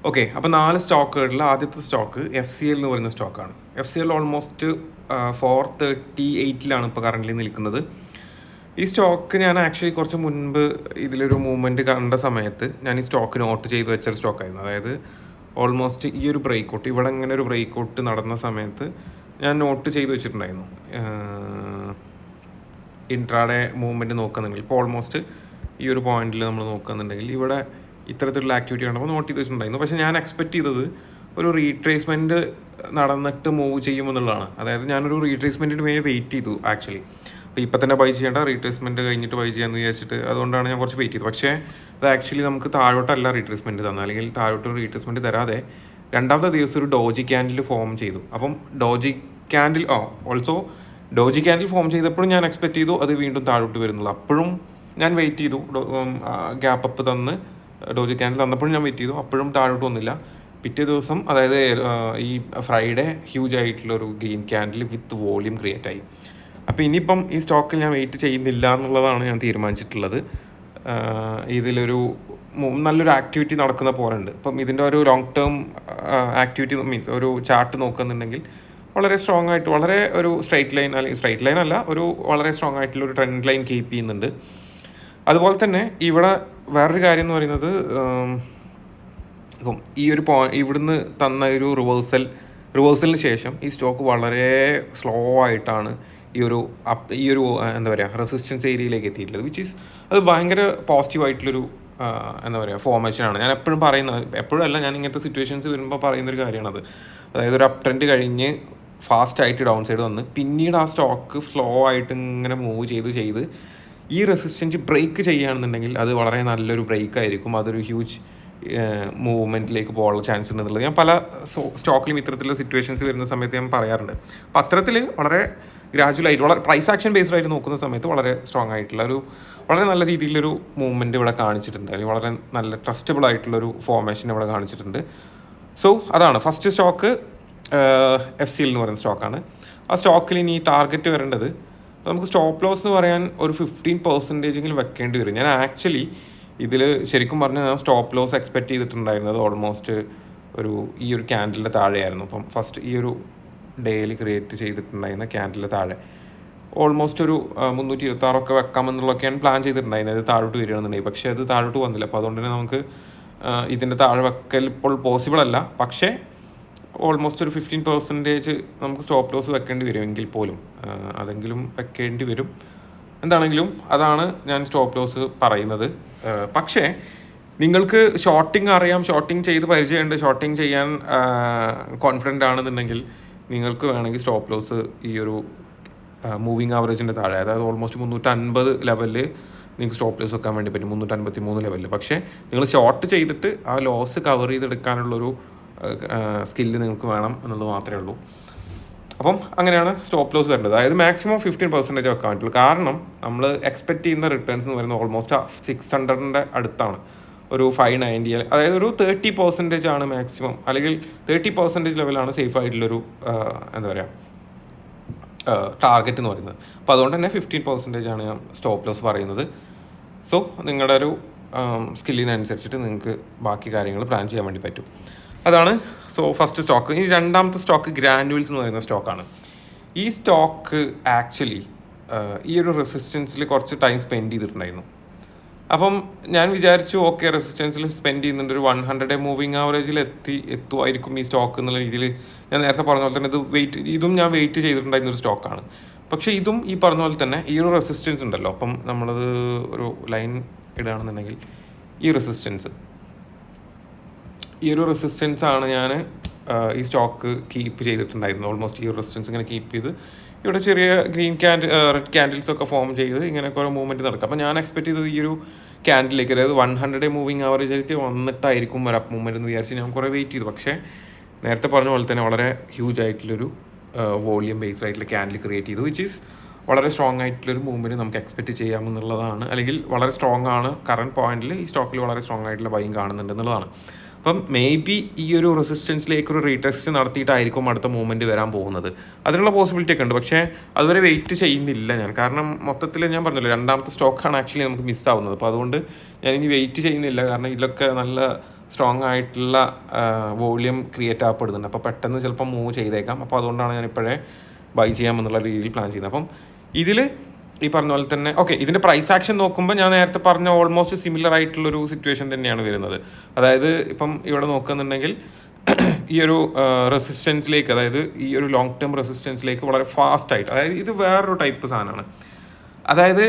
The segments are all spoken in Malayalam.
ഓക്കെ, അപ്പോൾ 4 സ്റ്റോക്കുകളിൽ ആദ്യത്തെ സ്റ്റോക്ക് FCL എന്ന് പറയുന്ന സ്റ്റോക്കാണ്. FCL ഓൾമോസ്റ്റ് 438 ഇപ്പോൾ കറൻ്റ് നിൽക്കുന്നത്. ഈ സ്റ്റോക്ക് ഞാൻ ആക്ച്വലി കുറച്ച് മുൻപ് ഇതിലൊരു മൂവ്മെൻറ്റ് കണ്ട സമയത്ത് ഞാൻ ഈ സ്റ്റോക്ക് നോട്ട് ചെയ്ത് വെച്ചൊരു സ്റ്റോക്കായിരുന്നു. അതായത് ഓൾമോസ്റ്റ് ഈ ഒരു ബ്രേക്ക് ഔട്ട്, ഇവിടെ ഇങ്ങനെ ഒരു ബ്രേക്ക് ഔട്ട് നടന്ന സമയത്ത് ഞാൻ നോട്ട് ചെയ്ത് വെച്ചിട്ടുണ്ടായിരുന്നു. ഇൻട്രാഡേ മൂവ്മെൻറ്റ് നോക്കുന്നുണ്ടെങ്കിൽ ഇപ്പോൾ ഓൾമോസ്റ്റ് ഈ ഒരു പോയിന്റിൽ നമ്മൾ നോക്കുന്നുണ്ടെങ്കിൽ ഇവിടെ ഇത്തരത്തിലുള്ള ആക്ടിവിറ്റി കണ്ടപ്പോൾ നോട്ട് ചെയ്ത് വെച്ചിട്ടുണ്ടായിരുന്നു. പക്ഷേ ഞാൻ എക്സ്പെക്റ്റ് ചെയ്തത് ഒരു റീട്രേസ്മെൻറ്റ് നടന്നിട്ട് മൂവ് ചെയ്യുമെന്നുള്ളതാണ്. അതായത് ഞാനൊരു റീട്രേസ്മെൻറ്റിന് വേണ്ടി വെയിറ്റ് ചെയ്തു ആക്ച്വലി. അപ്പോൾ ഇപ്പം തന്നെ ബൈ ചെയ്യേണ്ട, റീട്രേസ്മെൻറ്റ് കഴിഞ്ഞിട്ട് ബൈ ചെയ്യാമെന്ന് വിചാരിച്ചിട്ട് അതുകൊണ്ടാണ് ഞാൻ കുറച്ച് വെയിറ്റ് ചെയ്തത്. പക്ഷേ അത് ആക്ച്വലി നമുക്ക് താഴോട്ടല്ല റീട്രേസ്മെൻറ്റ് തന്നെ, അല്ലെങ്കിൽ താഴോട്ട് റീട്രേസ്മെൻറ്റ് തരാതെ രണ്ടാമത്തെ ദിവസം ഒരു ഡോജി ക്യാൻഡിൽ ഫോം ചെയ്തു. അപ്പം doji candle also doji candle form ചെയ്തപ്പോഴും ഞാൻ എക്സ്പെക്റ്റ് ചെയ്തു അത് വീണ്ടും താഴോട്ട് വരുന്നുള്ളൂ. അപ്പോഴും ഞാൻ വെയിറ്റ് ചെയ്തു, ഗ്യാപ്പ് അപ്പ് തന്ന് ഡോജി ക്യാൻഡിൽ തന്നപ്പോഴും ഞാൻ വെയിറ്റ് ചെയ്തു, അപ്പോഴും താഴോട്ട് വന്നില്ല. പിറ്റേ ദിവസം, അതായത് ഈ ഫ്രൈഡേ ഹ്യൂജ് ആയിട്ടുള്ളൊരു ഗ്രീൻ ക്യാൻഡിൽ വിത്ത് വോളിയം ക്രിയേറ്റ് ആയി. അപ്പോൾ ഇനിയിപ്പം ഈ സ്റ്റോക്കിൽ ഞാൻ വെയിറ്റ് ചെയ്യുന്നില്ല എന്നുള്ളതാണ് ഞാൻ തീരുമാനിച്ചിട്ടുള്ളത്. ഇതിലൊരു നല്ലൊരു ആക്ടിവിറ്റി നടക്കുന്ന പോലെ ഉണ്ട്. ഇപ്പം ഇതിൻ്റെ ഒരു ലോങ് ടേം ആക്ടിവിറ്റി മീൻസ് ഒരു ചാർട്ട് നോക്കുന്നുണ്ടെങ്കിൽ വളരെ സ്ട്രോങ് ആയിട്ട്, വളരെ ഒരു സ്ട്രൈറ്റ് ലൈൻ, അല്ലെങ്കിൽ സ്ട്രൈറ്റ് ലൈൻ അല്ല, ഒരു വളരെ സ്ട്രോങ് ആയിട്ടുള്ളൊരു ട്രെൻഡ് ലൈൻ കീപ്പ് ചെയ്യുന്നുണ്ട്. അതുപോലെ തന്നെ ഇവിടെ വേറൊരു കാര്യം എന്ന് പറയുന്നത്, ഇപ്പം ഈ ഒരു ഇവിടുന്ന് തന്ന ഒരു റിവേഴ്സലിന് ശേഷം ഈ സ്റ്റോക്ക് വളരെ സ്ലോ ആയിട്ടാണ് ഈ ഒരു എന്താ പറയുക റെസിസ്റ്റൻസ് ഏരിയയിലേക്ക് എത്തിയിട്ടുള്ളത്. വിച്ച് ഈസ് അത് ഭയങ്കര പോസിറ്റീവായിട്ടുള്ളൊരു എന്താ പറയുക ഫോർമേഷനാണ്. ഞാൻ എപ്പോഴും പറയുന്നത്, എപ്പോഴും അല്ല, ഞാൻ ഇങ്ങനത്തെ സിറ്റുവേഷൻസ് വരുമ്പോൾ പറയുന്നൊരു കാര്യമാണത്. അതായത് ഒരു അപ് ട്രെൻഡ് കഴിഞ്ഞ് ഫാസ്റ്റായിട്ട് ഡൗൺ സൈഡ് വന്ന് പിന്നീട് ആ സ്റ്റോക്ക് സ്ലോ ആയിട്ട് ഇങ്ങനെ മൂവ് ചെയ്ത് ഈ റെസിസ്റ്റൻസ് ബ്രേക്ക് ചെയ്യുകയാണെന്നുണ്ടെങ്കിൽ അത് വളരെ നല്ലൊരു ബ്രേക്ക് ആയിരിക്കും. അതൊരു ഹ്യൂജ് മൂവ്മെൻറ്റിലേക്ക് പോകാനുള്ള ചാൻസ് ഉണ്ടെന്നുള്ളത് ഞാൻ പല സ്റ്റോക്കിലും ഇത്തരത്തിലുള്ള സിറ്റുവേഷൻസ് വരുന്ന സമയത്ത് ഞാൻ പറയാറുണ്ട്. അപ്പോൾ അത്തരത്തിൽ വളരെ ഗ്രാജുവലായിട്ട്, വളരെ പ്രൈസ് ആക്ഷൻ ബേസ്ഡ് ആയിട്ട് നോക്കുന്ന സമയത്ത് വളരെ സ്ട്രോങ് ആയിട്ടുള്ള വളരെ നല്ല രീതിയിലൊരു മൂവ്മെൻറ്റ് ഇവിടെ കാണിച്ചിട്ടുണ്ട്, അല്ലെങ്കിൽ വളരെ നല്ല ട്രസ്റ്റബിൾ ആയിട്ടുള്ളൊരു ഫോർമേഷൻ ഇവിടെ കാണിച്ചിട്ടുണ്ട്. സോ അതാണ് ഫസ്റ്റ് സ്റ്റോക്ക്, FCL എന്ന് പറയുന്ന സ്റ്റോക്കാണ്. ആ സ്റ്റോക്കിൽ ഇനി ടാർഗറ്റ് വരേണ്ടത്, നമുക്ക് സ്റ്റോപ്പ് ലോസ് എന്ന് പറയാൻ ഒരു 15% വെക്കേണ്ടി വരും. ഞാൻ ആക്ച്വലി ഇതിൽ ശരിക്കും പറഞ്ഞാൽ ഞാൻ സ്റ്റോപ്പ് ലോസ് എക്സ്പെക്റ്റ് ചെയ്തിട്ടുണ്ടായിരുന്നത് ഓൾമോസ്റ്റ് ഈ ഒരു ക്യാൻഡിലിൻ്റെ താഴെയായിരുന്നു. അപ്പം ഫസ്റ്റ് ഈ ഒരു ഡെയിലി ക്രിയേറ്റ് ചെയ്തിട്ടുണ്ടായിരുന്ന ക്യാൻഡിലിൻ്റെ താഴെ ഓൾമോസ്റ്റ് ഒരു 326 വെക്കാമെന്നുള്ളതൊക്കെയാണ് പ്ലാൻ ചെയ്തിട്ടുണ്ടായിരുന്നത്, താഴോട്ട് വരികയാണെന്നുണ്ടെങ്കിൽ. പക്ഷേ അത് താഴോട്ട് വന്നില്ല. അപ്പോൾ അതുകൊണ്ട് തന്നെ നമുക്ക് ഇതിൻ്റെ താഴെ വെക്കൽ ഇപ്പോൾ പോസിബിൾ അല്ല. പക്ഷേ ഓൾമോസ്റ്റ് ഒരു 15% നമുക്ക് സ്റ്റോപ്പ് ലോസ് വെക്കേണ്ടി വരും എങ്കിൽ പോലും, അതെങ്കിലും വെക്കേണ്ടി വരും. എന്താണെങ്കിലും അതാണ് ഞാൻ സ്റ്റോപ്പ് ലോസ് പറയുന്നത്. പക്ഷേ നിങ്ങൾക്ക് ഷോർട്ടിങ് അറിയാം, ഷോർട്ടിങ് ചെയ്ത് പരിചയമുണ്ട്, ഷോർട്ടിങ് ചെയ്യാൻ കോൺഫിഡൻ്റ് ആണെന്നുണ്ടെങ്കിൽ നിങ്ങൾക്ക് വേണമെങ്കിൽ സ്റ്റോപ്പ് ലോസ് ഈ ഒരു മൂവിങ് ആവറേജിൻ്റെ താഴെ, അതായത് ഓൾമോസ്റ്റ് 350 ലെവലിൽ നിങ്ങൾക്ക് സ്റ്റോപ്പ് ലോസ് വെക്കാൻ വേണ്ടി പറ്റും, 353 ലെവലിൽ. പക്ഷേ നിങ്ങൾ ഷോർട്ട് ചെയ്തിട്ട് ആ ലോസ് കവർ ചെയ്തെടുക്കാനുള്ളൊരു സ്കില്ല് നിങ്ങൾക്ക് വേണം എന്നുള്ളത് മാത്രമേ ഉള്ളൂ. അപ്പം അങ്ങനെയാണ് സ്റ്റോപ്പ് ലോസ് വരേണ്ടത്. അതായത് മാക്സിമം 15% വെക്കാൻ പറ്റുള്ളൂ. കാരണം നമ്മൾ എക്സ്പെക്റ്റ് ചെയ്യുന്ന റിട്ടേൺസ് എന്ന് പറയുന്നത് ഓൾമോസ്റ്റ് 600 അടുത്താണ്, ഒരു 590, അതായത് ഒരു 30% ആണ് മാക്സിമം, അല്ലെങ്കിൽ 30% ലെവലാണ് സേഫ് ആയിട്ടുള്ളൊരു എന്താ പറയുക ടാർഗറ്റ് എന്ന് പറയുന്നത്. അപ്പോൾ അതുകൊണ്ട് തന്നെ 15% ആണ് ഞാൻ സ്റ്റോപ്പ് ലോസ് പറയുന്നത്. സോ നിങ്ങളുടെ ഒരു സ്കില്ലിനനുസരിച്ചിട്ട് നിങ്ങൾക്ക് ബാക്കി കാര്യങ്ങൾ പ്ലാൻ ചെയ്യാൻ വേണ്ടി പറ്റും. അതാണ് സോ ഫസ്റ്റ് സ്റ്റോക്ക്. ഇനി രണ്ടാമത്തെ സ്റ്റോക്ക് ഗ്രാനുവൽസ് എന്ന് പറയുന്ന സ്റ്റോക്കാണ്. ഈ സ്റ്റോക്ക് ആക്ച്വലി ഈ ഒരു റെസിസ്റ്റൻസിൽ കുറച്ച് ടൈം സ്പെൻഡ് ചെയ്തിട്ടുണ്ടായിരുന്നു. അപ്പം ഞാൻ വിചാരിച്ചു ഓക്കെ, റെസിസ്റ്റൻസിൽ സ്പെൻഡ് ചെയ്യുന്നുണ്ട്, ഒരു 100 മൂവിങ് ആവറേജിൽ എത്തുമായിരിക്കും ഈ സ്റ്റോക്ക് എന്നുള്ള രീതിയിൽ. ഞാൻ നേരത്തെ പറഞ്ഞ പോലെ തന്നെ ഇതും ഞാൻ വെയിറ്റ് ചെയ്തിട്ടുണ്ടായിരുന്ന ഒരു സ്റ്റോക്കാണ്. പക്ഷേ ഇതും ഈ പറഞ്ഞ പോലെ തന്നെ ഈ ഒരു റെസിസ്റ്റൻസ് ഉണ്ടല്ലോ, അപ്പം നമ്മളത് ഒരു ലൈൻ ഇടുകയാണെന്നുണ്ടെങ്കിൽ ഈ ഒരു റെസിസ്റ്റൻസ് ആണ് ഞാൻ ഈ സ്റ്റോക്ക് കീപ്പ് ചെയ്തിട്ടുണ്ടായിരുന്നു. ഓൾമോസ്റ്റ് ഈ ഒരു റെസിസ്റ്റൻസ് ഇങ്ങനെ കീപ്പ് ചെയ്ത് ഇവിടെ ചെറിയ റെഡ് ക്യാൻഡിൽസ് ഒക്കെ ഫോം ചെയ്ത് ഇങ്ങനെ കുറേ മൂവ്മെൻറ്റ് നടക്കും. അപ്പോൾ ഞാൻ എക്സ്പെക്ട് ചെയ്തത് ഈ ഒരു ക്യാൻഡിലേക്ക്, അതായത് 100 മൂവിങ് ആവറേജിലേക്ക് വന്നിട്ടായിരിക്കും ഒരു അപ്പ് മൂവ്മെൻറ്റ് എന്ന് വിചാരിച്ച് ഞാൻ കുറേ വെയിറ്റ് ചെയ്തു. പക്ഷേ നേരത്തെ പറഞ്ഞ പോലെ തന്നെ വളരെ ഹ്യൂജ് ആയിട്ടുള്ളൊരു വോളിയം ബേസ്ഡ് ആയിട്ടുള്ള ക്യാൻഡിൽ ക്രിയേറ്റ് ചെയ്തു, വിച്ച് ഈസ് വളരെ സ്ട്രോങ് ആയിട്ടുള്ളൊരു മൂവ്മെൻറ്റ് നമുക്ക് എക്സ്പെക്റ്റ് ചെയ്യാമെന്നുള്ളതാണ്. അല്ലെങ്കിൽ വളരെ സ്ട്രോങ് ആണ്, കറണ്ട് പോയിന്റിൽ ഈ സ്റ്റോക്കിൽ വളരെ സ്ട്രോങ് ആയിട്ടുള്ള ബൈങ് കാണുന്നുണ്ട് എന്നുള്ളതാണ്. അപ്പം മേ ബി ഈ ഒരു റെസിസ്റ്റൻസിലേക്ക് ഒരു റീടെസ്റ്റ് നടത്തിയിട്ടായിരിക്കും അടുത്ത മൂവ്മെൻറ്റ് വരാൻ പോകുന്നത്. അതിനുള്ള പോസിബിലിറ്റി ഒക്കെ ഉണ്ട്. പക്ഷേ അതുവരെ വെയിറ്റ് ചെയ്യുന്നില്ല ഞാൻ. കാരണം മൊത്തത്തിൽ ഞാൻ പറഞ്ഞല്ലോ, രണ്ടാമത്തെ സ്റ്റോക്കാണ് ആക്ച്വലി നമുക്ക് മിസ്സാവുന്നത്. അപ്പോൾ അതുകൊണ്ട് ഞാനിനി വെയിറ്റ് ചെയ്യുന്നില്ല. കാരണം ഇതിലൊക്കെ നല്ല സ്ട്രോങ് ആയിട്ടുള്ള വോളിയം ക്രിയേറ്റ് ആക്കപ്പെടുന്നുണ്ട്. അപ്പോൾ പെട്ടെന്ന് ചിലപ്പോൾ മൂവ് ചെയ്തേക്കാം. അപ്പോൾ അതുകൊണ്ടാണ് ഞാൻ ഇപ്പോഴേ ബൈ ചെയ്യാമെന്നുള്ള രീതിയിൽ പ്ലാൻ ചെയ്യുന്നത്. അപ്പം ഇതിൽ ഈ പറഞ്ഞ പോലെ തന്നെ ഓക്കെ, ഇതിൻ്റെ പ്രൈസ് ആക്ഷൻ നോക്കുമ്പോൾ ഞാൻ നേരത്തെ പറഞ്ഞ ഓൾമോസ്റ്റ് സിമിലർ ആയിട്ടുള്ളൊരു സിറ്റുവേഷൻ തന്നെയാണ് വരുന്നത്. അതായത് ഇപ്പം ഇവിടെ നോക്കുന്നുണ്ടെങ്കിൽ ഈ ഒരു റെസിസ്റ്റൻസിലേക്ക്, അതായത് ഈ ഒരു ലോങ് ടേം റെസിസ്റ്റൻസിലേക്ക് വളരെ ഫാസ്റ്റായിട്ട്, അതായത് ഇത് വേറൊരു ടൈപ്പ് സാധനമാണ്. അതായത്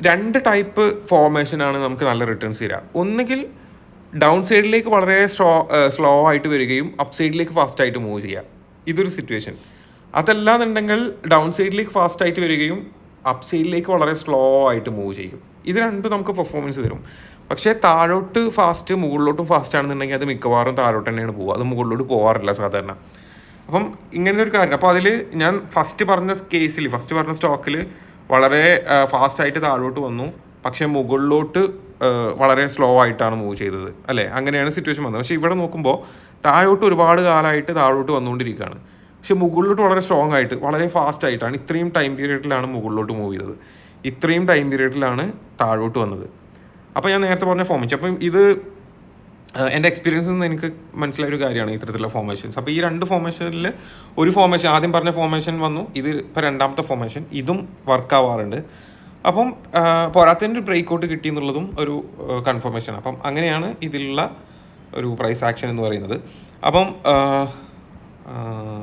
2 ടൈപ്പ് ഫോർമേഷനാണ് നമുക്ക് നല്ല റിട്ടേൺസ് തരിക. ഒന്നുകിൽ ഡൗൺ സൈഡിലേക്ക് വളരെ സ്ലോ ആയിട്ട് വരികയും അപ്പ് സൈഡിലേക്ക് ഫാസ്റ്റായിട്ട് മൂവ് ചെയ്യുക, ഇതൊരു സിറ്റുവേഷൻ. അതല്ലാന്നുണ്ടെങ്കിൽ ഡൗൺ സൈഡിലേക്ക് ഫാസ്റ്റായിട്ട് വരികയും അപ്പ് സൈഡിലേക്ക് വളരെ സ്ലോ ആയിട്ട് മൂവ് ചെയ്യും. ഇത് രണ്ടും നമുക്ക് പെർഫോമൻസ് തരും. പക്ഷേ താഴോട്ട് ഫാസ്റ്റ് മുകളിലോട്ടും ഫാസ്റ്റ് ആണെന്നുണ്ടെങ്കിൽ അത് മിക്കവാറും താഴോട്ട് തന്നെയാണ് പോകുക, അത് മുകളിലോട്ട് പോകാറില്ല സാധാരണ. അപ്പം ഇങ്ങനെ ഒരു കാര്യം. അപ്പോൾ അതിൽ ഞാൻ ഫസ്റ്റ് പറഞ്ഞ സ്റ്റോക്കിൽ വളരെ ഫാസ്റ്റായിട്ട് താഴോട്ട് വന്നു, പക്ഷേ മുകളിലോട്ട് വളരെ സ്ലോ ആയിട്ടാണ് മൂവ് ചെയ്തത്, അല്ലേ? അങ്ങനെയാണ് സിറ്റുവേഷൻ വന്നത്. പക്ഷേ ഇവിടെ നോക്കുമ്പോൾ താഴോട്ട് ഒരുപാട് കാലമായിട്ട് താഴോട്ട് വന്നുകൊണ്ടിരിക്കുകയാണ്, പക്ഷേ മുകളിലോട്ട് വളരെ സ്ട്രോങ് ആയിട്ട് വളരെ ഫാസ്റ്റ് ആയിട്ടാണ് ഇത്രയും ടൈം പീരീഡിലാണ് മുകളിലോട്ട് മൂവ് ചെയ്തത്, ഇത്രയും ടൈം പീരീഡിലാണ് താഴോട്ട് വന്നത്. അപ്പോൾ ഞാൻ നേരത്തെ പറഞ്ഞ ഫോർമേഷൻ, അപ്പം ഇത് എൻ്റെ എക്സ്പീരിയൻസിൽ നിന്ന് എനിക്ക് മനസ്സിലായൊരു കാര്യമാണ് ഇത്തരത്തിലുള്ള ഫോർമേഷൻസ്. അപ്പോൾ ഈ 2 ഫോർമേഷനിൽ ഒരു ഫോർമേഷൻ, ആദ്യം പറഞ്ഞ ഫോർമേഷൻ വന്നു, ഇത് ഇപ്പോൾ രണ്ടാമത്തെ ഫോർമേഷൻ, ഇതും വർക്ക് ആവാറുണ്ട്. അപ്പം പോരാത്തതിൻ്റെ ഒരു ബ്രേക്ക് ഔട്ട് കിട്ടി എന്നുള്ളതും ഒരു കൺഫർമേഷൻ. അപ്പം അങ്ങനെയാണ് ഇതിലുള്ള ഒരു പ്രൈസ് ആക്ഷൻ എന്ന് പറയുന്നത്. അപ്പം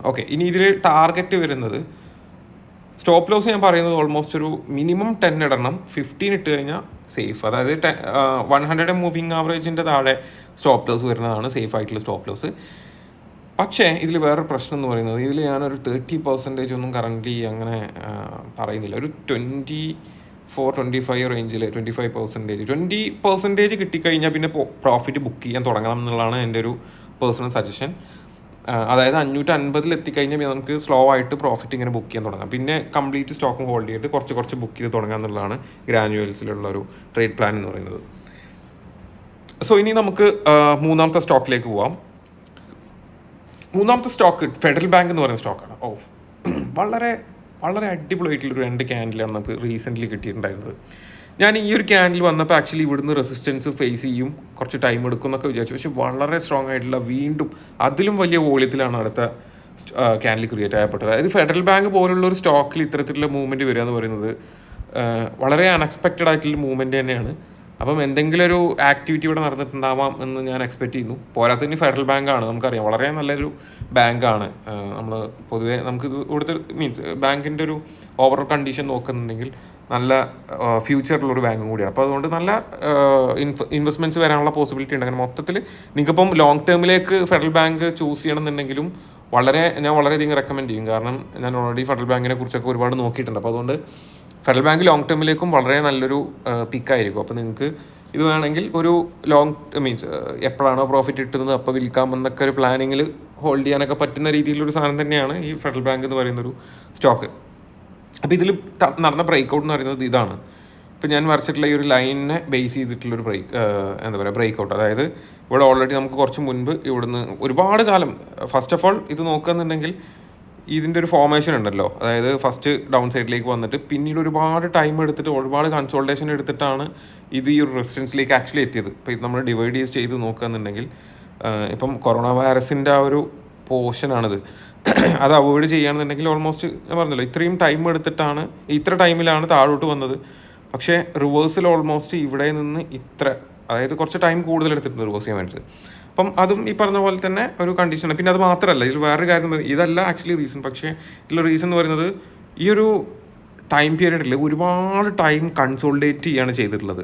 ഓക്കെ, ഇനി ഇതിൽ ടാർഗറ്റ് വരുന്നത്, സ്റ്റോപ്പ് ലോസ് ഞാൻ പറയുന്നത് ഓൾമോസ്റ്റ് ഒരു മിനിമം 10 ഇടണം, 15 ഇട്ട് കഴിഞ്ഞാൽ സേഫ്. അതായത് 100 മൂവിങ് ആവറേജിൻ്റെ താഴെ സ്റ്റോപ്പ് ലോസ് വരുന്നതാണ് സേഫ് ആയിട്ടുള്ള സ്റ്റോപ്പ് ലോസ്. പക്ഷേ ഇതിൽ വേറൊരു പ്രശ്നം എന്ന് പറയുന്നത്, ഇതിൽ ഞാനൊരു 30% ഒന്നും കറൻ്റ് അങ്ങനെ പറയുന്നില്ല. ഒരു 24-25 റേഞ്ചിൽ 25%, 20% കിട്ടിക്കഴിഞ്ഞാൽ പിന്നെ പ്രോഫിറ്റ് ബുക്ക് ചെയ്യാൻ തുടങ്ങണം എന്നുള്ളതാണ് എൻ്റെ ഒരു പേഴ്സണൽ സജഷൻ. അതായത് 550 എത്തിക്കഴിഞ്ഞാൽ നമുക്ക് സ്ലോ ആയിട്ട് പ്രോഫിറ്റ് ഇങ്ങനെ ബുക്ക് ചെയ്യാൻ തുടങ്ങാം. പിന്നെ കംപ്ലീറ്റ് സ്റ്റോക്കും ഹോൾഡ് ചെയ്ത് കുറച്ച് ബുക്ക് ചെയ്ത് തുടങ്ങുക എന്നുള്ളതാണ് ഗ്രാനുവൽസിലുള്ള ഒരു ട്രേഡ് പ്ലാൻ എന്ന് പറയുന്നത്. സോ ഇനി നമുക്ക് മൂന്നാമത്തെ സ്റ്റോക്കിലേക്ക് പോവാം. മൂന്നാമത്തെ സ്റ്റോക്ക് ഫെഡറൽ ബാങ്ക് എന്ന് പറയുന്ന സ്റ്റോക്കാണ്. വളരെ വളരെ അടിപൊളിയായിട്ടുള്ളൊരു 2 ക്യാൻഡിലാണ് നമുക്ക് റീസെൻ്റ്ലി കിട്ടിയിട്ടുണ്ടായിരുന്നത്. ഞാൻ ഈ ഒരു ക്യാൻഡിൽ വന്നപ്പോൾ ആക്ച്വലി ഇവിടുന്ന് റെസിസ്റ്റൻസ് ഫേസ് ചെയ്യും, കുറച്ച് ടൈം എടുക്കും എന്നൊക്കെ വിചാരിച്ചു. പക്ഷേ വളരെ സ്ട്രോങ് ആയിട്ടുള്ള, വീണ്ടും അതിലും വലിയ വോളിയത്തിലാണ് അടുത്ത ക്യാൻഡിൽ ക്രിയേറ്റ് ചെയ്യപ്പെട്ടത്. അതായത് ഫെഡറൽ ബാങ്ക് പോലുള്ള ഒരു സ്റ്റോക്കിൽ ഇത്തരത്തിലുള്ള മൂവ്മെൻറ്റ് വരിക എന്ന് പറയുന്നത് വളരെ അൺഎക്സ്പെക്റ്റഡ് ആയിട്ടുള്ള മൂവ്മെൻറ്റ് തന്നെയാണ്. അപ്പം എന്തെങ്കിലും ഒരു ആക്ടിവിറ്റി ഇവിടെ നടന്നിട്ടുണ്ടാവാം എന്ന് ഞാൻ എക്സ്പെക്റ്റ് ചെയ്യുന്നു. പോരാത്തതിന് ഫെഡറൽ ബാങ്കാണ്, നമുക്കറിയാം വളരെ നല്ലൊരു ബാങ്കാണ്. നമ്മൾ പൊതുവേ നമുക്കിത് ഇവിടുത്തെ ബാങ്കിൻ്റെ ഒരു ഓവറോൾ കണ്ടീഷൻ നോക്കുന്നുണ്ടെങ്കിൽ നല്ല ഫ്യൂച്ചറിലുള്ളൊരു ബാങ്കും കൂടിയാണ്. അപ്പോൾ അതുകൊണ്ട് നല്ല ഇൻവെസ്റ്റ്മെൻറ്റ്സ് വരാനുള്ള പോസിബിലിറ്റി ഉണ്ട്. അങ്ങനെ മൊത്തത്തിൽ നിങ്ങൾക്കിപ്പം ലോങ് ടേമിലേക്ക് ഫെഡറൽ ബാങ്ക് ചൂസ് ചെയ്യണമെന്നുണ്ടെങ്കിലും ഞാൻ വളരെയധികം റെക്കമെൻഡ് ചെയ്യും. കാരണം ഞാൻ ഓൾറെഡി ഫെഡറൽ ബാങ്കിനെ കുറിച്ചൊക്കെ ഒരുപാട് നോക്കിയിട്ടുണ്ട്. അപ്പോൾ അതുകൊണ്ട് ഫെഡറൽ ബാങ്ക് ലോങ് ടേമിലേക്കും വളരെ നല്ലൊരു പിക്കായിരിക്കും. അപ്പോൾ നിങ്ങൾക്ക് ഇത് വേണമെങ്കിൽ ഒരു എപ്പോഴാണോ പ്രോഫിറ്റ് കിട്ടുന്നത് അപ്പോൾ വിൽക്കാമെന്നൊക്കെ ഒരു പ്ലാനിങ്ങിൽ ഹോൾഡ് ചെയ്യാനൊക്കെ പറ്റുന്ന രീതിയിലൊരു സാധനം തന്നെയാണ് ഈ ഫെഡറൽ ബാങ്ക് എന്ന് പറയുന്നൊരു സ്റ്റോക്ക്. അപ്പോൾ ഇതിൽ നടന്ന ബ്രേക്ക് ഔട്ട് എന്ന് പറയുന്നത് ഇതാണ്. ഇപ്പോൾ ഞാൻ വരച്ചിട്ടുള്ള ഈ ഒരു ലൈനിനെ ബേസ് ചെയ്തിട്ടുള്ളൊരു ബ്രേക്ക് ഔട്ട്. അതായത് ഇവിടെ ഓൾറെഡി നമുക്ക് കുറച്ച് മുൻപ് ഇവിടുന്ന് ഒരുപാട് കാലം, ഫസ്റ്റ് ഓഫ് ഓൾ ഇത് നോക്കുകയെന്നുണ്ടെങ്കിൽ ഇതിൻ്റെ ഒരു ഫോർമേഷൻ ഉണ്ടല്ലോ, അതായത് ഫസ്റ്റ് ഡൗൺ സൈഡിലേക്ക് വന്നിട്ട് പിന്നീട് ഒരുപാട് ടൈം എടുത്തിട്ട് ഒരുപാട് കൺസോൾട്ടേഷൻ എടുത്തിട്ടാണ് ഇത് ഈ ഒരു റെസിസ്റ്റൻസിലേക്ക് ആക്ച്വലി എത്തിയത്. ഇപ്പോൾ ഇത് നമ്മൾ ഡിവൈഡ് ചെയ്ത് നോക്കുകയെന്നുണ്ടെങ്കിൽ ഇപ്പം കൊറോണ വൈറസിൻ്റെ ആ ഒരു പോർഷനാണിത്. അത് അവോയ്ഡ് ചെയ്യുകയാണെന്നുണ്ടെങ്കിൽ ഓൾമോസ്റ്റ് ഞാൻ പറഞ്ഞല്ലോ ഇത്രയും ടൈം എടുത്തിട്ടാണ്, ഇത്ര ടൈമിലാണ് താഴോട്ട് വന്നത്. പക്ഷേ റിവേഴ്സിൽ ഓൾമോസ്റ്റ് ഇവിടെ നിന്ന് അതായത് കുറച്ച് ടൈം കൂടുതൽ എടുത്തിട്ടുണ്ട് റിവേഴ്സ് ചെയ്യാൻ വേണ്ടിയിട്ട്. അപ്പം അതും ഈ പറഞ്ഞ പോലെ തന്നെ ഒരു കണ്ടീഷനാണ്. പിന്നെ അത് മാത്രമല്ല, ഇതിൽ വേറൊരു കാര്യം, ഇതല്ല ആക്ച്വലി റീസൺ. പക്ഷേ ഇതിലുള്ള റീസൺ എന്ന് പറയുന്നത് ഈ ഒരു ടൈം പീരീഡിൽ ഒരുപാട് ടൈം കൺസോൾഡേറ്റ് ചെയ്യുകയാണ് ചെയ്തിട്ടുള്ളത്.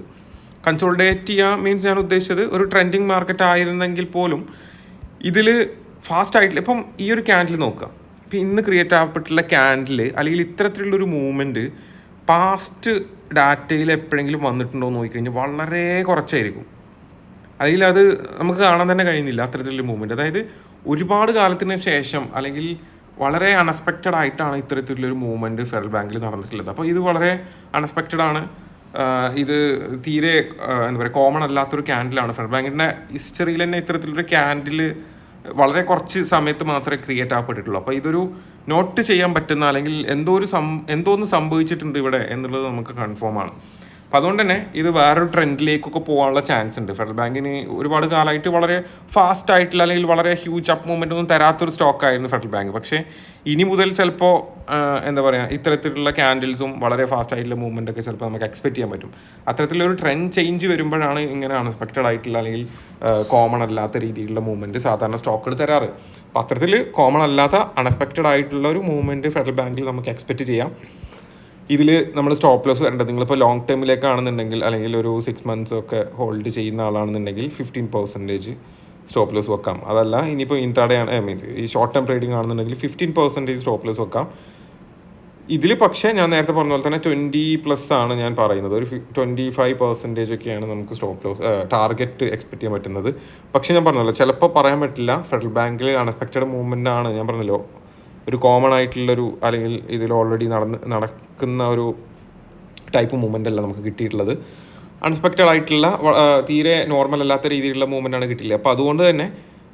കൺസോൾഡേറ്റ് ചെയ്യുക മീൻസ് ഞാൻ ഉദ്ദേശിച്ചത് ഒരു ട്രെൻഡിങ് മാർക്കറ്റ് ആയിരുന്നെങ്കിൽ പോലും ഇതിൽ ഫാസ്റ്റ് ആയിട്ടില്ല. ഇപ്പം ഈ ഒരു ക്യാൻഡിൽ നോക്കുക, ഇപ്പം ഇന്ന് ക്രിയേറ്റ് ആകപ്പെട്ടുള്ള ക്യാൻഡിൽ അല്ലെങ്കിൽ ഇത്തരത്തിലുള്ളൊരു മൂവ്മെൻറ്റ് പാസ്റ്റ് ഡാറ്റയിൽ എപ്പോഴെങ്കിലും വന്നിട്ടുണ്ടോ എന്ന് നോക്കിക്കഴിഞ്ഞാൽ വളരെ കുറച്ചായിരിക്കും. അല്ലെങ്കിൽ അത് നമുക്ക് കാണാൻ തന്നെ കഴിയുന്നില്ല അത്തരത്തിലുള്ള മൂവ്മെൻറ്റ്. അതായത് ഒരുപാട് കാലത്തിന് ശേഷം അല്ലെങ്കിൽ വളരെ അൺഎക്സ്പെക്റ്റഡ് ആയിട്ടാണ് ഇത്തരത്തിലുള്ളൊരു മൂവ്മെൻറ്റ് ഫെഡറൽ ബാങ്കിൽ നടന്നിട്ടുള്ളത്. അപ്പോൾ ഇത് വളരെ അൺഎക്സ്പെക്റ്റഡ് ആണ്. ഇത് തീരെ കോമൺ അല്ലാത്തൊരു ക്യാൻഡിലാണ്. ഫെഡറൽ ബാങ്കിൻ്റെ ഹിസ്റ്ററിയിൽ തന്നെ ഇത്തരത്തിലൊരു ക്യാൻഡിൽ വളരെ കുറച്ച് സമയത്ത് മാത്രമേ ക്രിയേറ്റ് ആകപ്പെട്ടിട്ടുള്ളൂ. അപ്പോൾ ഇതൊരു നോട്ട് ചെയ്യാൻ പറ്റുന്ന അല്ലെങ്കിൽ എന്തോ ഒന്ന് സംഭവിച്ചിട്ടുണ്ട് ഇവിടെ എന്നുള്ളത് നമുക്ക് കൺഫേം ആണ്. അപ്പോൾ അതുകൊണ്ട് തന്നെ ഇത് വേറൊരു ട്രെൻഡിലേക്കൊക്കെ പോകാനുള്ള ചാൻസ് ഉണ്ട്. ഫെഡറൽ ബാങ്കിന് ഒരുപാട് കാലമായിട്ട് വളരെ ഫാസ്റ്റ് ആയിട്ടുള്ള അല്ലെങ്കിൽ വളരെ ഹ്യൂജ് അപ്പ് മൂവ്മെൻ്റ് ഒന്നും തരാത്തൊരു സ്റ്റോക്കായിരുന്നു ഫെഡറൽ ബാങ്ക്. പക്ഷേ ഇനി മുതൽ ചിലപ്പോൾ എന്താ പറയുക, ഇത്തരത്തിലുള്ള ക്യാൻഡിൽസും വളരെ ഫാസ്റ്റ് ആയിട്ടുള്ള മൂവ്മെൻ്റ് ഒക്കെ ചിലപ്പോൾ നമുക്ക് എക്സ്പെക്ട് ചെയ്യാൻ പറ്റും. അത്തരത്തിലൊരു ട്രെൻഡ് ചേഞ്ച് വരുമ്പോഴാണ് ഇങ്ങനെ അൺഎക്സ്പെക്റ്റഡ് ആയിട്ടുള്ള അല്ലെങ്കിൽ കോമൺ അല്ലാത്ത രീതിയിലുള്ള മൂവ്മെൻറ്റ് സാധാരണ സ്റ്റോക്കുകൾ തരാറ്. അപ്പോൾ അത്തരത്തിൽ കോമൺ അല്ലാത്ത അൺഎക്സ്പെക്റ്റഡ് ആയിട്ടുള്ള ഒരു മൂവ്മെൻറ്റ് ഫെഡറൽ ബാങ്കിൽ നമുക്ക് എക്സ്പെക്റ്റ് ചെയ്യാം. ഇതിൽ നമ്മൾ സ്റ്റോപ്പ് ലോസ് വരേണ്ടത്, നിങ്ങളിപ്പോൾ ലോങ് ടേമിലേക്കാണെന്നുണ്ടെങ്കിൽ അല്ലെങ്കിൽ ഒരു 6 months ഒക്കെ ഹോൾഡ് ചെയ്യുന്ന ആളാണെന്നുണ്ടെങ്കിൽ 15% സ്റ്റോപ്പ് ലോസ് വെക്കാം. അതല്ല ഇനിയിപ്പോൾ ഇൻട്രാഡേ ആണ്, ഈ ഷോർട്ട് ടേം ട്രേഡിംഗ് ആണെന്നുണ്ടെങ്കിൽ 15% സ്റ്റോപ്പ് ലോസ് വെക്കാം. ഇതിൽ പക്ഷേ ഞാൻ നേരത്തെ പറഞ്ഞ പോലെ തന്നെ 20+ ആണ് ഞാൻ പറയുന്നത്. ഒരു 25% ഒക്കെയാണ് നമുക്ക് സ്റ്റോപ്പ് ലോസ് ടാർഗറ്റ് എക്സ്പെക്ട് ചെയ്യാൻ പറ്റുന്നത്. പക്ഷേ ഞാൻ പറഞ്ഞല്ലോ, ചിലപ്പോൾ പറയാൻ പറ്റില്ല. ഫെഡറൽ ബാങ്കിൽ അൺഎക്സ്പെക്റ്റഡ് മൂവ്മെൻ്റ് ആണ്. ഞാൻ പറഞ്ഞല്ലോ, ഒരു കോമൺ ആയിട്ടുള്ളൊരു അല്ലെങ്കിൽ ഇതിൽ ഓൾറെഡി നടക്കുന്ന ഒരു ടൈപ്പ് മൂവ്മെൻ്റ് അല്ല നമുക്ക് കിട്ടിയിട്ടുള്ളത്. അൺഎക്സ്പെക്റ്റഡ് ആയിട്ടുള്ള തീരെ നോർമൽ അല്ലാത്ത രീതിയിലുള്ള മൂവ്മെൻ്റ് ആണ് കിട്ടിയില്ല. അപ്പോൾ അതുകൊണ്ട് തന്നെ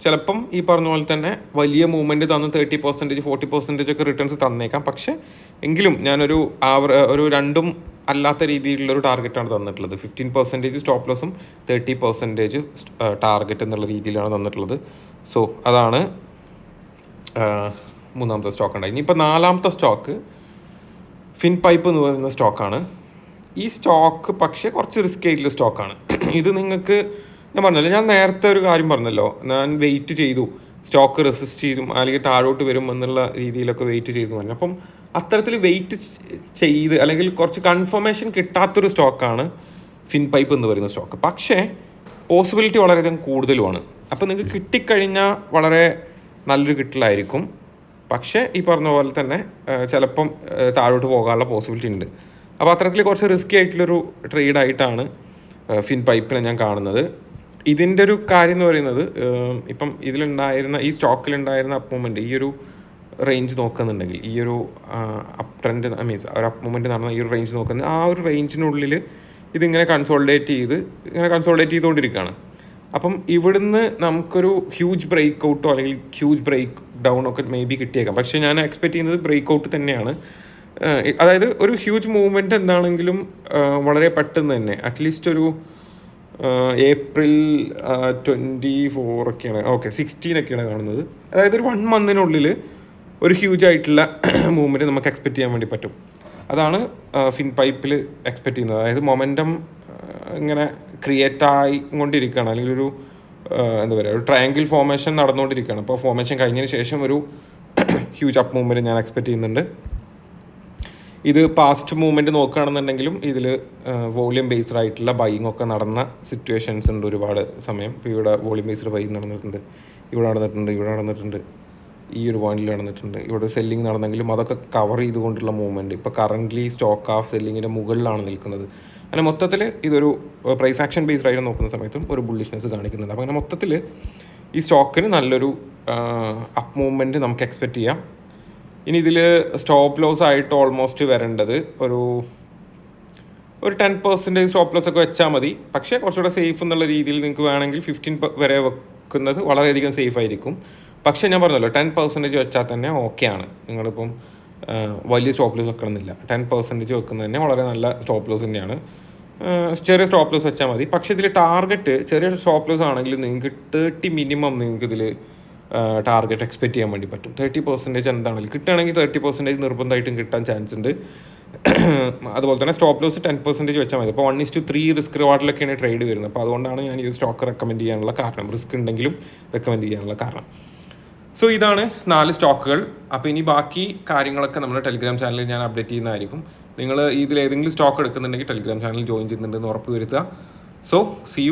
ചിലപ്പം ഈ പറഞ്ഞ പോലെ തന്നെ വലിയ മൂവ്മെൻറ്റ് തന്ന് 30%, 40% ഒക്കെ റിട്ടേൺസ് തന്നേക്കാം. പക്ഷേ എങ്കിലും ഞാനൊരു ഒരു രണ്ടും അല്ലാത്ത രീതിയിലുള്ളൊരു ടാർഗറ്റാണ് തന്നിട്ടുള്ളത്. 15% സ്റ്റോപ്പ് ലോസും 30% ടാർഗറ്റ് എന്നുള്ള രീതിയിലാണ് തന്നിട്ടുള്ളത്. സോ അതാണ് മൂന്നാമത്തെ സ്റ്റോക്ക് ഉണ്ടായി. ഇനിയിപ്പോൾ നാലാമത്തെ സ്റ്റോക്ക് ഫിൻപൈപ്പ് എന്ന് പറയുന്ന സ്റ്റോക്കാണ്. ഈ സ്റ്റോക്ക് പക്ഷേ കുറച്ച് റിസ്ക് ആയിട്ടുള്ള സ്റ്റോക്കാണ്. ഇത് നിങ്ങൾക്ക് ഞാൻ പറഞ്ഞല്ലോ, ഞാൻ നേരത്തെ ഒരു കാര്യം പറഞ്ഞല്ലോ, ഞാൻ വെയിറ്റ് ചെയ്തു സ്റ്റോക്ക് റെസിസ്റ്റ് ചെയ്തും അല്ലെങ്കിൽ താഴോട്ട് വരും എന്നുള്ള രീതിയിലൊക്കെ വെയിറ്റ് ചെയ്തു പറഞ്ഞു. അപ്പം അത്തരത്തിൽ വെയിറ്റ് ചെയ്ത് അല്ലെങ്കിൽ കുറച്ച് കൺഫർമേഷൻ കിട്ടാത്തൊരു സ്റ്റോക്കാണ് ഫിൻപൈപ്പ് എന്ന് പറയുന്ന സ്റ്റോക്ക്. പക്ഷേ പോസിബിലിറ്റി വളരെയധികം കൂടുതലുമാണ്. അപ്പോൾ നിങ്ങൾക്ക് കിട്ടിക്കഴിഞ്ഞാൽ വളരെ നല്ലൊരു കിട്ടലായിരിക്കും. പക്ഷേ ഈ പറഞ്ഞ പോലെ തന്നെ ചിലപ്പം താഴോട്ട് പോകാനുള്ള പോസിബിലിറ്റി ഉണ്ട്. അപ്പോൾ അത്തരത്തിൽ കുറച്ച് റിസ്കി ആയിട്ടുള്ളൊരു ട്രേഡായിട്ടാണ് ഫിൻപൈപ്പിനെ ഞാൻ കാണുന്നത്. ഇതിൻ്റെ ഒരു കാര്യം എന്ന് പറയുന്നത്, ഇപ്പം ഇതിലുണ്ടായിരുന്ന ഈ സ്റ്റോക്കിലുണ്ടായിരുന്ന അപ്പ് മൂവ്മെൻറ്റ് ഈ ഒരു റേഞ്ച് നോക്കുന്നുണ്ടെങ്കിൽ, ഈ ഒരു അപ്പ് ട്രെൻഡ് മീൻസ് ഒരു അപ്പ് മൂവ്മെൻറ്റ് നടന്ന ഈ ഒരു റേഞ്ച് നോക്കുന്നത്, ആ ഒരു റേഞ്ചിനുള്ളിൽ ഇതിങ്ങനെ കൺസോളിഡേറ്റ് ചെയ്തുകൊണ്ടിരിക്കുകയാണ്. അപ്പം ഇവിടുന്ന് നമുക്കൊരു ഹ്യൂജ് ബ്രേക്ക് ഔട്ടോ അല്ലെങ്കിൽ ഹ്യൂജ് ബ്രേക്ക് ഡൗൺ ഒക്കെ മേ ബി കിട്ടിയേക്കാം. പക്ഷേ ഞാൻ എക്സ്പെക്ട് ചെയ്യുന്നത് ബ്രേക്ക് ഔട്ട് തന്നെയാണ്. അതായത് ഒരു ഹ്യൂജ് മൂവ്മെൻറ്റ് എന്താണെങ്കിലും വളരെ പെട്ടെന്ന് തന്നെ അറ്റ്ലീസ്റ്റ് ഒരു April 24 ഒക്കെയാണ്, 16 ഒക്കെയാണ് കാണുന്നത്. അതായത് ഒരു 1 monthനുള്ളിൽ ഒരു ഹ്യൂജ് ആയിട്ടുള്ള മൂവ്മെൻറ്റ് നമുക്ക് എക്സ്പെക്ട് ചെയ്യാൻ വേണ്ടി പറ്റും. അതാണ് ഫിൻപൈപ്പിൽ എക്സ്പെക്ട് ചെയ്യുന്നത്. അതായത് മൊമെൻറ്റം ഇങ്ങനെ ക്രിയേറ്റ് ആയിക്കൊണ്ടിരിക്കുകയാണ്, അല്ലെങ്കിൽ ഒരു എന്താ പറയുക, ഒരു ട്രയാങ്കിൾ ഫോർമേഷൻ നടന്നുകൊണ്ടിരിക്കുകയാണ്. അപ്പോൾ ഫോർമേഷൻ കഴിഞ്ഞതിന് ശേഷം ഒരു ഹ്യൂജ് അപ്പ് മൂവ്മെൻറ്റ് ഞാൻ എക്സ്പെക്ട് ചെയ്യുന്നുണ്ട്. ഇത് പാസ്റ്റ് മൂവ്മെൻറ്റ് നോക്കുകയാണെന്നുണ്ടെങ്കിലും ഇതിൽ വോളിയം ബേസ്ഡ് ആയിട്ടുള്ള ബൈയിങ് ഒക്കെ നടന്ന സിറ്റുവേഷൻസ് ഉണ്ട് ഒരുപാട് സമയം. ഇപ്പോൾ ഇവിടെ വോളിയം ബേസ്ഡ് ബൈയിങ് നടന്നിട്ടുണ്ട്, ഇവിടെ നടന്നിട്ടുണ്ട്, ഈ ഒരു പോയിന്റിൽ നടന്നിട്ടുണ്ട്. ഇവിടെ സെല്ലിങ് നടന്നെങ്കിലും അതൊക്കെ കവർ ചെയ്തുകൊണ്ടുള്ള മൂവ്മെൻറ്റ്. ഇപ്പോൾ കറൻ്റ്ലി സ്റ്റോക്ക് ഓഫ് സെല്ലിങ്ങിൻ്റെ മുകളിലാണ് നിൽക്കുന്നത്. അങ്ങനെ മൊത്തത്തിൽ ഇതൊരു പ്രൈസ് ആക്ഷൻ ബേസ്ഡ് ആയിട്ട് നോക്കുന്ന സമയത്തും ഒരു ബുള്ളിഷ്നെസ് കാണിക്കുന്നുണ്ട്. അപ്പോൾ അങ്ങനെ മൊത്തത്തിൽ ഈ സ്റ്റോക്കിന് നല്ലൊരു അപ്പ് മൂവ്മെൻറ്റ് നമുക്ക് എക്സ്പെക്റ്റ് ചെയ്യാം. ഇനി ഇതിൽ സ്റ്റോപ്പ് ലോസ് ആയിട്ട് ഓൾമോസ്റ്റ് വരേണ്ടത് ഒരു 10% സ്റ്റോപ്പ് ലോസ് ഒക്കെ വെച്ചാൽ മതി. പക്ഷേ കുറച്ചുകൂടെ സേഫ് എന്നുള്ള രീതിയിൽ നിങ്ങൾക്ക് വേണമെങ്കിൽ 15 വരെ വെക്കുന്നത് വളരെയധികം സേഫ് ആയിരിക്കും. പക്ഷേ ഞാൻ പറഞ്ഞല്ലോ, 10% വെച്ചാൽ തന്നെ ഓക്കെയാണ്. നിങ്ങളിപ്പം വലിയ സ്റ്റോപ്പ് ലോസ് വെക്കണമെന്നില്ല. 10% വെക്കുന്നത് തന്നെ വളരെ നല്ല സ്റ്റോപ്പ് ലോസ് തന്നെയാണ്. ചെറിയ സ്റ്റോപ്പ് ലോസ് വെച്ചാൽ മതി. പക്ഷേ ഇതിൽ ടാർഗറ്റ് ചെറിയ സ്റ്റോപ്പ് ലോസ് ആണെങ്കിൽ നിങ്ങൾക്ക് 30 മിനിമം നിങ്ങൾക്ക് ഇതിൽ ടാർഗറ്റ് എക്സ്പെക്ട് ചെയ്യാൻ വേണ്ടി പറ്റും. 30% എന്താണെങ്കിലും കിട്ടുകയാണെങ്കിൽ 30% നിർബന്ധമായിട്ടും കിട്ടാൻ ചാൻസ് ഉണ്ട്. അതുപോലെ തന്നെ സ്റ്റോപ്പ് ലോസ് 10% വെച്ചാൽ മതി. അപ്പോൾ 1:3 റിസ്ക് റിവാർഡിലൊക്കെയാണ് ട്രേഡ് വരുന്നത്. അപ്പോൾ അതുകൊണ്ടാണ് ഞാൻ ഈ സ്റ്റോക്ക് റെക്കമെൻഡ് ചെയ്യാനുള്ള കാരണം, റിസ്ക് ഉണ്ടെങ്കിലും റെക്കമെൻഡ് ചെയ്യാനുള്ള കാരണം. സോ ഇതാണ് 4 സ്റ്റോക്കുകൾ. അപ്പോൾ ഇനി ബാക്കി കാര്യങ്ങളൊക്കെ നമ്മുടെ ടെലിഗ്രാം ചാനലിൽ ഞാൻ അപ്ഡേറ്റ് ചെയ്യുന്നതായിരിക്കും. നിങ്ങൾ ഇതിൽ ഏതെങ്കിലും സ്റ്റോക്ക് എടുക്കുന്നുണ്ടെങ്കിൽ ടെലിഗ്രാം ചാനൽ ജോയിൻ ചെയ്യുന്നുണ്ടെന്ന് ഉറപ്പ് വരുത്തുക. So see U.